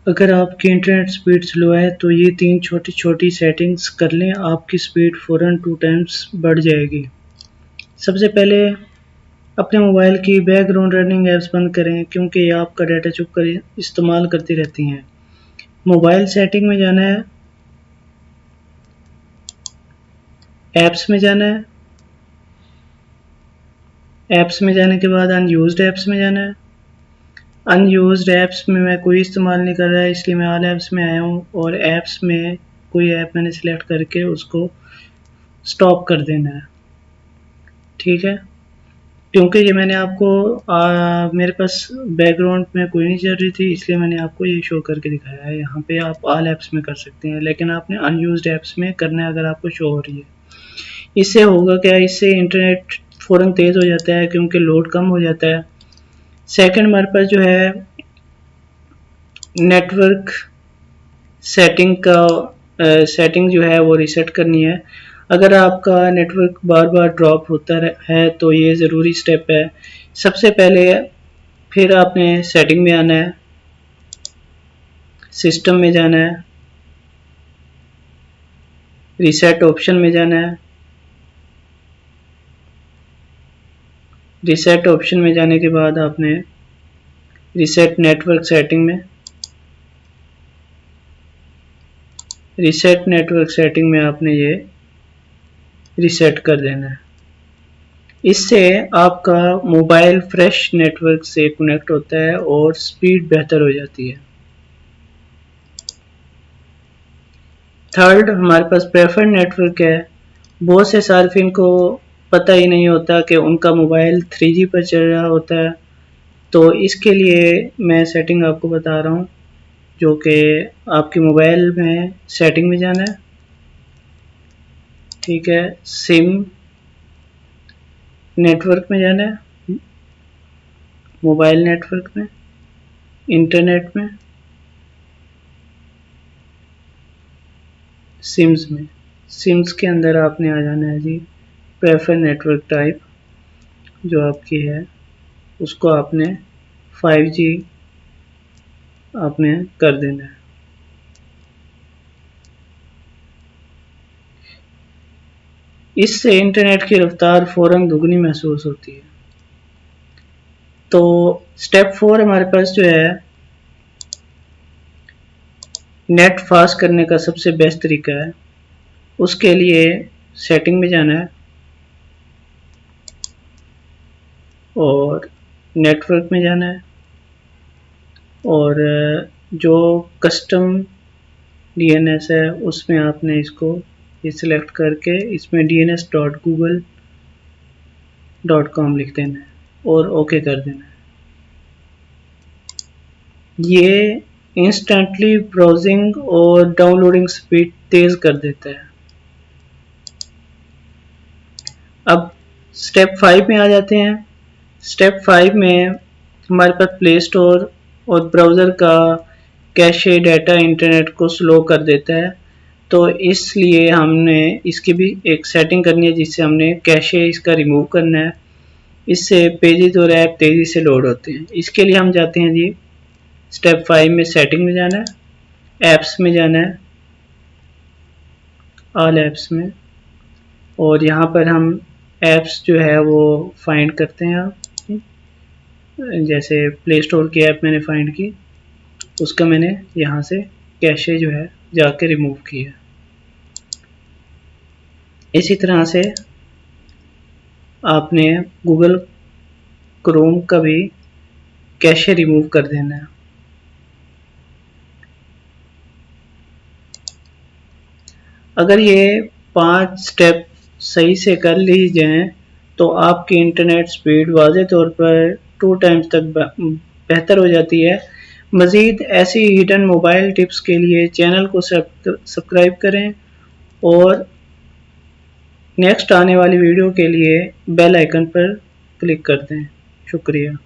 अगर आपकी internet speed slow है तो ये 3 छोटी-छोटी सेटिंग्स कर लें, आपकी स्पीड फ़ौरन 2 टाइम्स बढ़ जाएगी। सबसे पहले अपने मोबाइल की बैकग्राउंड रनिंग ऐप्स बंद करें क्योंकि ये आपका डाटा चुप कर इस्तेमाल करती रहती हैं। मोबाइल सेटिंग में जाना है, ऐप्स में जाना है, ऐप्स में जाने के बाद अनयूज़्ड ऐप्स में जाना है। अनयूज़्ड ऐप्स में मैं कोई इस्तेमाल नहीं कर रहा इसलिए मैं ऑल ऐप्स में आया हूँ और ऐप्स में कोई ऐप मैंने सेलेक्ट करके उसको स्टॉप कर देना है, ठीक है। क्योंकि ये मैंने आपको मेरे पास बैकग्राउंड में कोई नहीं चल रही थी इसलिए मैंने आपको ये शो करके दिखाया है। यहाँ पे आप ऑल ऐप्स में कर सकते हैं लेकिन आपने अनयूज़्ड ऐप्स में करना है अगर आपको शो हो रही है। इससे होगा क्या, इससे इंटरनेट फ़ौरन तेज़ हो जाता है क्योंकि लोड कम हो जाता है। सेकंड हमारे पास जो है नेटवर्क सेटिंग सेटिंग जो है वो रीसेट करनी है। अगर आपका नेटवर्क बार बार ड्रॉप होता है तो ये ज़रूरी स्टेप है। सबसे पहले फिर आपने सेटिंग में आना है, सिस्टम में जाना है, रीसेट ऑप्शन में जाना है। रीसेट ऑप्शन में जाने के बाद आपने रीसेट नेटवर्क सेटिंग में, रीसेट नेटवर्क सेटिंग में आपने ये रीसेट कर देना है। इससे आपका मोबाइल फ्रेश नेटवर्क से कनेक्ट होता है और स्पीड बेहतर हो जाती है। थर्ड हमारे पास प्रेफर्ड नेटवर्क है। बहुत से सार्फिन को पता ही नहीं होता कि उनका मोबाइल 3G पर चल रहा होता है, तो इसके लिए मैं सेटिंग आपको बता रहा हूँ, जो कि आपके मोबाइल में सेटिंग में जाना है, ठीक है। सिम नेटवर्क में जाना है, मोबाइल नेटवर्क में, इंटरनेट में, सिम्स में। सिम्स के अंदर आपने आ जाना है जी प्रेफर नेटवर्क टाइप जो आपकी है उसको आपने 5G आपने कर देना है। इससे इंटरनेट की रफ्तार फ़ौरन दुगनी महसूस होती है। तो स्टेप 4 हमारे पास जो है नेट फास्ट करने का सबसे बेस्ट तरीका है। उसके लिए सेटिंग में जाना है और नेटवर्क में जाना है और जो कस्टम DNS है उसमें आपने इसको सिलेक्ट करके इसमें dns.google.com लिख देना है और ओके कर देना है। ये इंस्टेंटली ब्राउजिंग और डाउनलोडिंग स्पीड तेज़ कर देता है। अब स्टेप 5 में आ जाते हैं। स्टेप 5 में हमारे पास प्ले स्टोर और ब्राउज़र का कैशे डाटा इंटरनेट को स्लो कर देता है, तो इसलिए हमने इसकी भी एक सेटिंग करनी है जिससे हमने कैशे इसका रिमूव करना है। इससे पेजेस और ऐप तेज़ी से लोड होते हैं। इसके लिए हम जाते हैं जी स्टेप 5 में सेटिंग में जाना है, ऐप्स में जाना है, ऑल ऐप्स में, और यहाँ पर हम ऐप्स जो है वो फाइंड करते हैं। आप जैसे प्ले स्टोर की ऐप मैंने फाइंड की, उसका मैंने यहाँ से कैशे जो है जाके रिमूव किया। इसी तरह से आपने गूगल क्रोम का भी कैशे रिमूव कर देना है। अगर ये 5 स्टेप सही से कर ली जाएं तो आपकी इंटरनेट स्पीड वाज़े तौर पर 2 टाइम्स तक बेहतर हो जाती है। मज़ीद ऐसी हिडन मोबाइल टिप्स के लिए चैनल को सब्सक्राइब करें और नेक्स्ट आने वाली वीडियो के लिए बेल आइकन पर क्लिक कर दें। शुक्रिया।